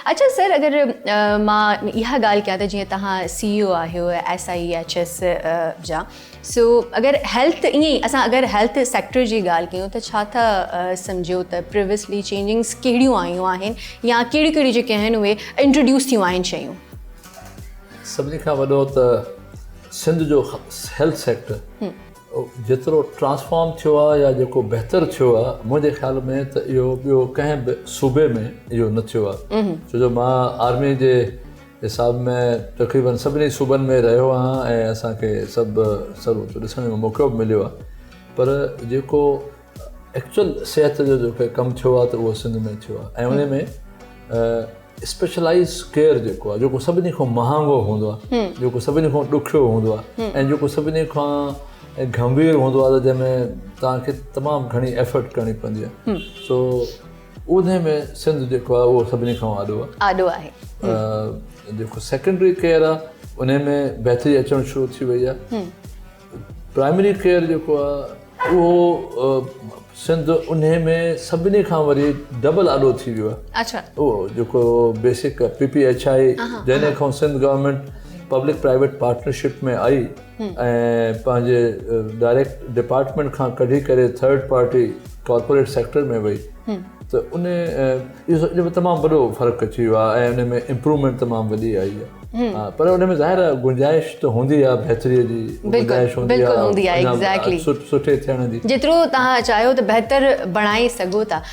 अच्छा सर, अगर मां इहा ॻाल्हि कयां त जीअं तव्हां CEO आहियो SIHS जा, सो अगरि हेल्थ ईअं ई असां अगरि हेल्थ सेक्टर जी ॻाल्हि कयूं त छा था सम्झो त प्रिवियसली चेंजिंग्स कहिड़ियूं आयूं आहिनि या कहिड़ियूं कहिड़ियूं जेके आहिनि उहे इंट्रोड्यूस थियूं आहिनि शयूं? सभिनी खां वॾो त सिंध जो हेल्थ सेक्टर जेतिरो ट्रांसफॉर्म थियो आहे या जेको बहितर थियो आहे, मुंहिंजे ख़्याल में त इहो ॿियो कंहिं बि सूबे में इहो न थियो आहे। छो जो मां आर्मी जे हिसाब में तक़रीबन सभिनी सूबनि में रहियो आहियां ऐं असांखे सभु ॾिसण जो मौक़ो बि मिलियो आहे, पर जेको एक्चुअल सिहत जो जेको कमु थियो आहे त उहो सिंध में थियो आहे। ऐं उन में स्पेशलाइज़ केयर जेको आहे, जेको सभिनी खां महांगो हूंदो आहे, जेको सभिनी खां ॾुखियो हूंदो आहे ऐं जेको सभिनी खां गंभीर हूंदो आहे, त जंहिंमें तव्हांखे तमामु घणी एफर्ट करणी पवंदी आहे, सो उन में सिंध जेको आहे उहो सभिनी खां आॾो आहे। जेको सेकेंडरी केयर आहे उन में बहितरी अचणु शुरू थी वई आहे। प्राइमरी केयर जेको आहे उहो सिंध उन में सभिनी खां वरी डबल आॾो थी वियो आहे। अच्छा, उहो जेको बेसिक PPHI जंहिं खां Sindh government public private partnership में आई ऐं पंहिंजे डायरेक्ट डिपार्टमेंट खां कढी करे थर्ड पार्टी कॉर्पोरेट सेक्टर में वई, त उन इहो तमामु वॾो फ़र्क़ु अची वियो आहे ऐं उन में इम्प्रूवमेंट तमामु वॾी आई आहे। पर उन में ज़ाहिर आहे गुंजाइश त हूंदी आहे, बहितरीअ जी गुंजाइश हूंदी आहे, एग्ज़ैक्टली सुठे थियण जी। जेतिरो तव्हां चाहियो त बहितर बणाए सघो था।